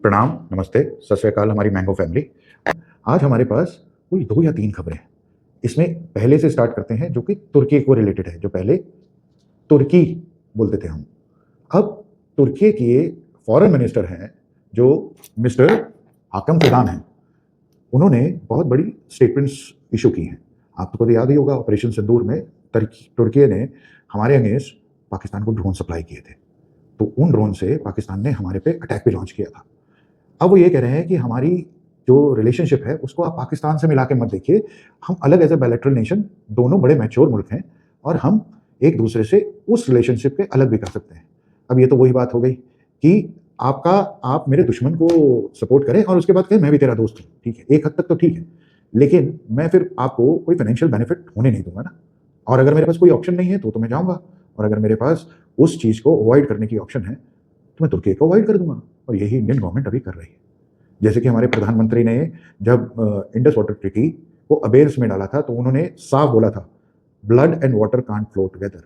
प्रणाम, नमस्ते, सत श्री अकाल हमारी मैंगो फैमिली। आज हमारे पास कोई 2 या 3 खबरें हैं। इसमें पहले से स्टार्ट करते हैं जो कि तुर्की को रिलेटेड है, जो पहले तुर्की बोलते थे हम। अब तुर्की के फॉरेन मिनिस्टर हैं जो मिस्टर हाकम फिदान हैं। उन्होंने बहुत बड़ी स्टेटमेंट्स इश्यू की हैं। आपको तो याद ही होगा, ऑपरेशन सिंदूर में तुर्की ने हमारे अगेंस्ट पाकिस्तान को ड्रोन सप्लाई किए थे। तो उन ड्रोन से पाकिस्तान ने हमारे पे अटैक भी लॉन्च किया था। अब वो ये कह रहे हैं कि हमारी जो रिलेशनशिप है उसको आप पाकिस्तान से मिला के मत देखिए। हम अलग एज ए बायलैटरल नेशन, दोनों बड़े मैच्योर मुल्क हैं और हम एक दूसरे से उस रिलेशनशिप पे अलग भी कर सकते हैं। अब ये तो वही बात हो गई कि आप मेरे दुश्मन को सपोर्ट करें और उसके बाद कहें मैं भी तेरा दोस्त हूँ। ठीक है, एक हद तक तो ठीक है, लेकिन मैं फिर आपको कोई फाइनेंशियल बेनिफिट होने नहीं दूंगा ना। और अगर मेरे पास कोई ऑप्शन नहीं है तो मैं जाऊंगा, और अगर मेरे पास उस चीज़ को अवॉइड करने की ऑप्शन है तो मैं तुर्की को अवॉइड कर दूंगा। और यही इंडियन गवर्नमेंट अभी कर रही है। जैसे कि हमारे प्रधानमंत्री ने जब इंडस वाटर ट्रीटी को अबेयर्स में डाला था तो उन्होंने साफ बोला था, blood and water can't flow together.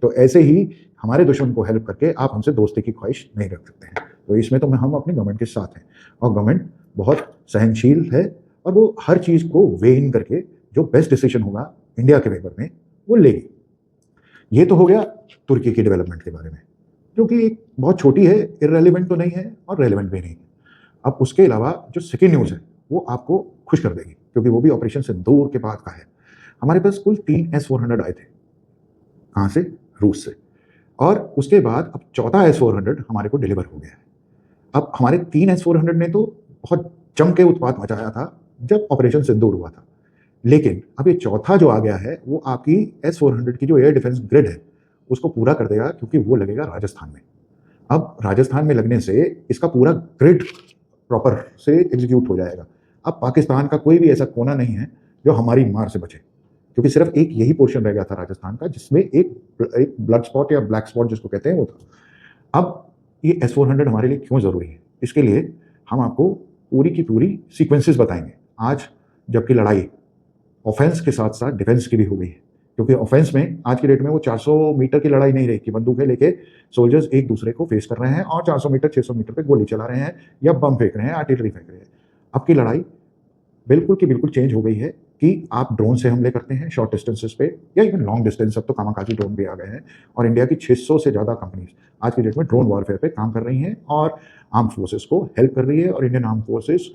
तो ऐसे ही हमारे दुश्मन को हेल्प करके आप हमसे दोस्ती की ख्वाहिश नहीं रख सकते हैं। तो इसमें तो हम अपनी गवर्नमेंट के साथ हैं, और गवर्नमेंट बहुत सहनशील है और वो हर चीज़ को वे इन करके जो बेस्ट डिसीजन होगा इंडिया के फेवर में वो लेगी। ये तो हो गया तुर्की की डेवलपमेंट के बारे में, जो कि बहुत छोटी है, इररेलेवेंट तो नहीं है और रेलेवेंट भी नहीं है। अब उसके अलावा जो सेकेंड न्यूज़ है वो आपको खुश कर देगी, क्योंकि वो भी ऑपरेशन सिंदूर के बाद का है। हमारे पास कुल 3 S-400 आए थे। कहाँ से? रूस से। और उसके बाद अब चौथा S-400 हमारे को डिलीवर हो गया है। अब हमारे 3 S-400 ने तो बहुत जम के उत्पात मचाया था जब ऑपरेशन सिंदूर हुआ था, लेकिन अब ये चौथा जो आ गया है वो आपकी S-400 की जो एयर डिफेंस ग्रिड है उसको पूरा कर देगा, क्योंकि वो लगेगा राजस्थान में। अब राजस्थान में लगने से इसका पूरा ग्रिड प्रॉपर से एग्जीक्यूट हो जाएगा। अब पाकिस्तान का कोई भी ऐसा कोना नहीं है जो हमारी मार से बचे, क्योंकि सिर्फ एक यही पोर्शन रह गया था राजस्थान का जिसमें एक ब्लड स्पॉट या ब्लैक स्पॉट जिसको कहते हैं वो था। अब ये S-400 हमारे लिए क्यों ज़रूरी है, इसके लिए हम आपको पूरी की पूरी सीक्वेंसेस बताएंगे आज, जबकि लड़ाई ऑफेंस के साथ साथ डिफेंस की भी हो गई है। क्योंकि ऑफेंस में आज की डेट में वो 400 मीटर की लड़ाई नहीं रही कि बंदूकें लेके सोल्जर्स एक दूसरे को फेस कर रहे हैं और 400 मीटर 600 मीटर पे गोली चला रहे हैं या बम फेंक रहे हैं, आर्टिलरी फेंक रहे हैं। अब की लड़ाई बिल्कुल की बिल्कुल चेंज हो गई है कि आप ड्रोन से हमले करते हैं शॉर्ट डिस्टेंसेस पे या इवन लॉन्ग डिस्टेंस। अब तो कामाकाजी ड्रोन भी आ गए हैं और इंडिया की 600 से ज़्यादा कंपनीज आज की डेट में ड्रोन वॉरफेयर पे काम कर रही हैं और आर्म फोर्सेस को हेल्प कर रही है। और इंडियन आर्म फोर्सेस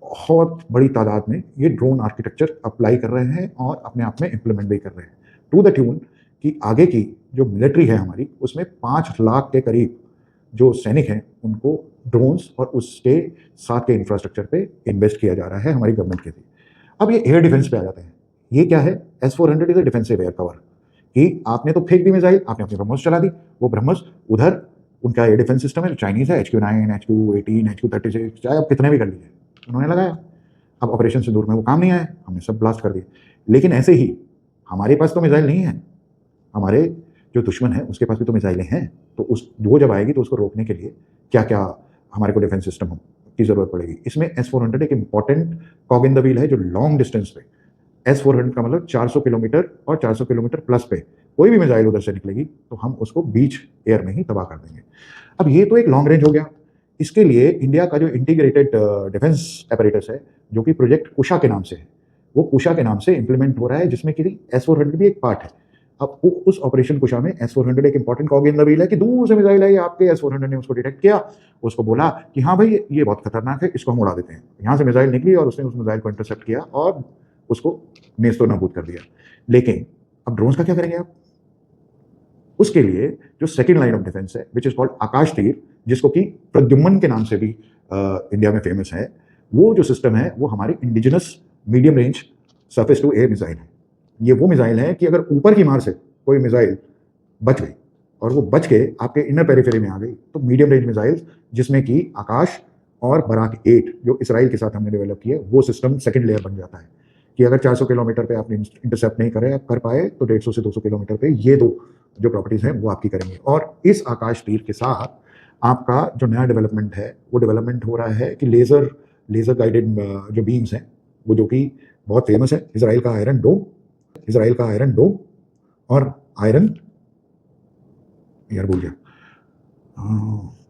बहुत बड़ी तादाद में ये ड्रोन आर्किटेक्चर अप्लाई कर रहे हैं और अपने आप में इम्प्लीमेंट भी कर रहे हैं, टू द ट्यून कि आगे की जो मिलिट्री है हमारी उसमें 5 लाख के करीब जो सैनिक हैं उनको ड्रोन्स और उसके साथ के इंफ्रास्ट्रक्चर पे इन्वेस्ट किया जा रहा है हमारी गवर्नमेंट के लिए। अब ये एयर डिफेंस पे आ जाते हैं। ये क्या है? S-400 is a defensive air cover, कि आपने तो फेंक दी मिसाइल, आपने अपनी ब्रह्मोस चला दी, वो ब्रह्मोस उधर उनका एयर डिफेंस सिस्टम है, चाइनीज है, HQ-9, HQ-18, HQ-36, चाहे आप कितने भी कर लीजिए, उन्होंने लगाया। अब ऑपरेशन सिंदूर में वो काम नहीं आया, हमने सब ब्लास्ट कर दिए। लेकिन ऐसे ही हमारे पास तो मिसाइल नहीं है, हमारे जो दुश्मन है उसके पास भी तो मिसाइलें हैं। तो उस वो जब आएगी तो उसको रोकने के लिए क्या क्या हमारे को डिफेंस सिस्टम की जरूरत पड़ेगी। इसमें S-400 एक इंपॉर्टेंट कॉग इन द व्हील है, जो लॉन्ग डिस्टेंस पे S-400 का मतलब 400 किलोमीटर और 400 किलोमीटर प्लस पे कोई भी मिसाइल उधर से निकलेगी तो हम उसको बीच एयर में ही तबाह कर देंगे। अब ये तो एक लॉन्ग रेंज हो गया। इसके लिए इंडिया का जो इंटीग्रेटेड डिफेंस एपरेटस है, जो कि प्रोजेक्ट कुशा के नाम से है, वो कुशा के नाम से इंप्लीमेंट हो रहा है, जिसमें कि S-400 भी एक पार्ट है। अब उस ऑपरेशन कुशा में S-400 एक इंपॉर्टेंट कॉग इन द व्हील है कि दूर से मिसाइल है, आपके S-400 ने उसको डिटेक्ट किया, उसको बोला कि हाँ भाई ये बहुत खतरनाक है, इसको हम उड़ा देते हैं। यहाँ से मिसाइल निकली और उसने उस मिसाइल को इंटरसेप्ट किया और उसको नेस्तो नाबूद कर दिया। लेकिन अब ड्रोन्स का क्या करेंगे आप? उसके लिए जो सेकेंड लाइन ऑफ डिफेंस है विच इज कॉल्ड आकाश तीर, जिसको कि प्रद्युम्न के नाम से भी इंडिया में फेमस है, वो जो सिस्टम है वो हमारी indigenous medium range surface to air missile है। ये वो मिसाइल है कि अगर ऊपर की मार से कोई मिसाइल बच गई और वो बच के आपके इनर पेरिफेरी में आ गई तो मीडियम रेंज मिसाइल, जिसमें कि आकाश और बराक 8 जो इसराइल के साथ हमने डेवलप किया, वो सिस्टम सेकंड लेयर बन जाता है कि अगर 400 किलोमीटर पे आपने इंटरसेप्ट नहीं करे, आप कर पाए तो 150 से 200 किलोमीटर पे ये दो जो प्रॉपर्टीज हैं वो आपकी करेंगे। और इस आकाश तीर के साथ आपका जो नया डेवलपमेंट है वो डेवलपमेंट हो रहा है कि लेजर गाइडेड जो बीम्स हैं वो, जो कि बहुत फेमस है, इसराइल का आयरन डोम और आयरन यार भूल गया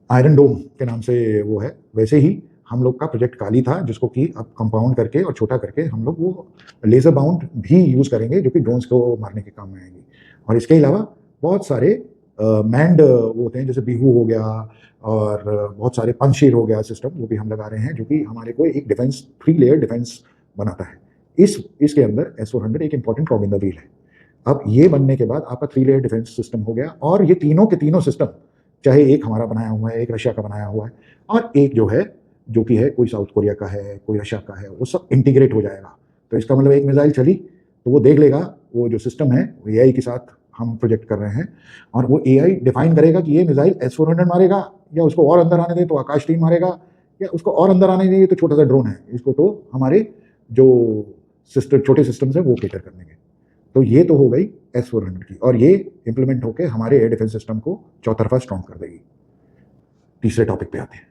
आयरन डोम के नाम से वो है। वैसे ही हम लोग का प्रोजेक्ट काली था, जिसको कि अब कंपाउंड करके और छोटा करके हम लोग वो लेज़र बाउंड भी यूज़ करेंगे, जो कि ड्रोन्स को मारने के काम में आएंगी। और इसके अलावा बहुत सारे मैंड वो होते हैं, जैसे बिहू हो गया और बहुत सारे पंजशीर हो गया सिस्टम, वो भी हम लगा रहे हैं, जो कि हमारे को एक डिफेंस 3 लेयर डिफेंस बनाता है। इसके अंदर S-400 एक इंपॉर्टेंट कॉग इन द व्हील है। अब ये बनने के बाद आपका 3 लेयर डिफेंस सिस्टम हो गया, और ये तीनों के तीनों सिस्टम, चाहे एक हमारा बनाया हुआ है, एक रशिया का बनाया हुआ है, और एक जो है जो कि है कोई साउथ कोरिया का है, कोई रशिया का है, वो सब इंटीग्रेट हो जाएगा। तो इसका मतलब एक मिसाइल चली तो वो देख लेगा, वो जो सिस्टम है वो AI के साथ हम प्रोजेक्ट कर रहे हैं, और वो AI डिफाइन करेगा कि ये मिसाइल S-400 मारेगा, या उसको और अंदर आने दे तो आकाश 3 मारेगा, या उसको और अंदर आने दे तो छोटा सा ड्रोन है, इसको तो हमारे जो सिस्टम छोटे सिस्टम्स है वो केटर कर लेंगे। तो ये तो हो गई S-400 की, और ये इंप्लीमेंट होकर हमारे एयर डिफेंस सिस्टम को चौतरफा स्ट्रॉन्ग कर देगी। तीसरे टॉपिक पे आते हैं।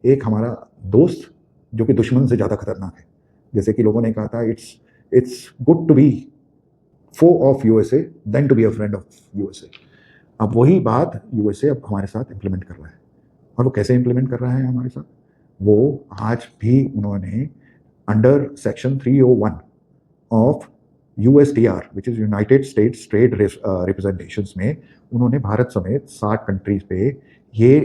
एक हमारा दोस्त जो कि दुश्मन से ज़्यादा खतरनाक है। जैसे कि लोगों ने कहा था, it's good to be foe of USA then to be a friend of USA। अब वही बात USA अब हमारे साथ इंप्लीमेंट कर रहा है। और वो कैसे इंप्लीमेंट कर रहा है हमारे साथ? वो आज भी उन्होंने under section 301 of USTR, which is United states trade representations में, उन्होंने भारत समेत 60 कंट्रीज पे ये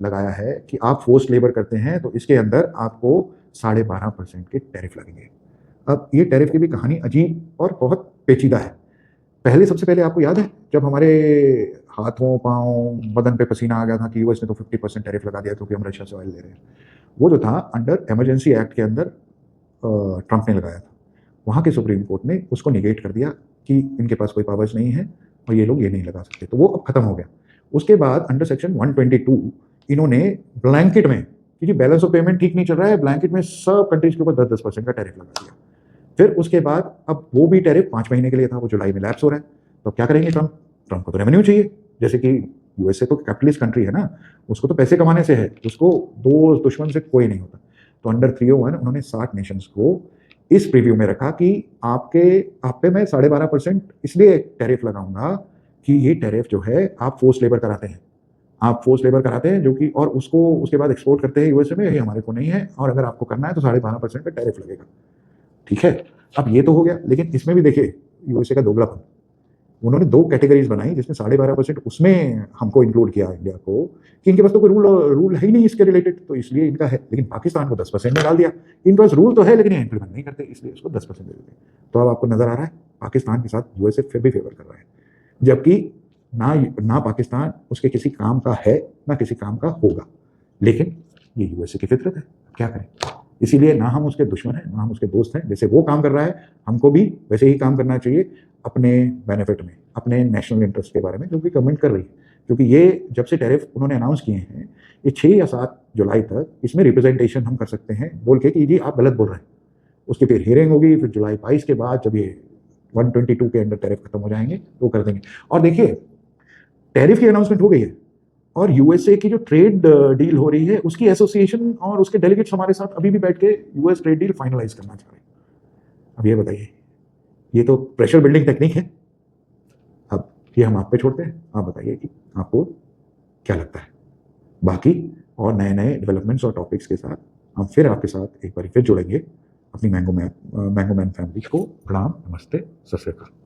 लगाया है कि आप फोर्स लेबर करते हैं तो इसके अंदर आपको 12.5% के टैरिफ लगेंगे। अब ये टैरिफ की भी कहानी अजीब और बहुत पेचीदा है। सबसे पहले आपको याद है जब हमारे हाथों पाँव बदन पे पसीना आ गया था कि US ने तो 50% टैरिफ लगा दिया क्योंकि हम रशिया से ऑयल ले रहे हैं। वो जो था अंडर इमरजेंसी एक्ट के अंदर ट्रंप ने लगाया था। वहाँ के सुप्रीम कोर्ट ने उसको निगेट कर दिया कि इनके पास कोई पावर्स नहीं है और ये लोग ये नहीं लगा सकते, तो वो अब खत्म हो गया। उसके बाद अंडर सेक्शन 122 इन्होंने ब्लैंकेट में, क्योंकि बैलेंस ऑफ पेमेंट ठीक नहीं चल रहा है, ब्लैंकेट में सब कंट्रीज के ऊपर 10-10% का टैरिफ लगा दिया। फिर उसके बाद अब वो भी टैरिफ 5 महीने के लिए था, वो जुलाई में लैप्स हो रहा है। तो क्या करेंगे ट्रंप को तो रेवेन्यू चाहिए, जैसे कि USA तो कैपिटलिस्ट कंट्री है ना, उसको तो पैसे कमाने से है, उसको दोस्त दुश्मन से कोई नहीं होता। तो अंडर 301 उन्होंने 60 नेशंस को इस प्रीव्यू में रखा कि आप पे मैं 12.5% इसलिए टैरिफ लगाऊंगा कि ये टैरिफ जो है आप फोर्स लेबर कराते हैं, जो कि और उसको उसके बाद एक्सपोर्ट करते हैं USA में, ये हमारे को नहीं है, और अगर आपको करना है तो 12.5% का टैरिफ लगेगा। ठीक है, अब ये तो हो गया, लेकिन इसमें भी देखिए USA का दोगलापन। उन्होंने 2 कैटेगरीज बनाई जिसमें 12.5% उसमें हमको इंक्लूड किया इंडिया को, कि इनके पास तो कोई रूल है ही नहीं इसके रिलेटेड, तो इसलिए इनका है। लेकिन पाकिस्तान को 10% में डाल दिया। इनके पास रूल तो है लेकिन ये इंप्लीमेंट नहीं करते, इसलिए उसको 10% दे देते। तो अब आपको नजर आ रहा है पाकिस्तान के साथ USA फिर भी फेवर कर रहा है, जबकि ना पाकिस्तान उसके किसी काम का है ना किसी काम का होगा, लेकिन ये USA की फितरत है, क्या करें। इसीलिए ना हम उसके दुश्मन हैं ना हम उसके दोस्त हैं। जैसे वो काम कर रहा है हमको भी वैसे ही काम करना चाहिए, अपने बेनिफिट में, अपने नेशनल इंटरेस्ट के बारे में, जो कि गवर्नमेंट कर रही है। क्योंकि ये जब से टैरिफ उन्होंने अनाउंस किए हैं, ये 6 या 7 जुलाई तक इसमें रिप्रेजेंटेशन हम कर सकते हैं बोल के कि जी आप गलत बोल रहे हैं। उसकी फिर हियरिंग होगी, फिर जुलाई 22 के बाद जब ये 122 के अंडर टैरिफ खत्म हो जाएंगे तो वो कर देंगे। और देखिए टैरिफ की अनाउंसमेंट हो गई है, और USA की जो ट्रेड डील हो रही है उसकी एसोसिएशन और उसके डेलीगेट्स हमारे साथ अभी भी बैठ के US ट्रेड डील फाइनलाइज करना चाह रहे हैं। अब ये बताइए, ये तो प्रेशर बिल्डिंग टेक्निक है। अब ये हम आप पे छोड़ते हैं, आप बताइए कि आपको क्या लगता है। बाकी और नए नए डेवलपमेंट्स और टॉपिक्स के साथ हम फिर आपके साथ एक बार फिर जुड़ेंगे। अपनी मैंगो मैन फैमिली को प्रणाम, नमस्ते, सत श्री अकाल।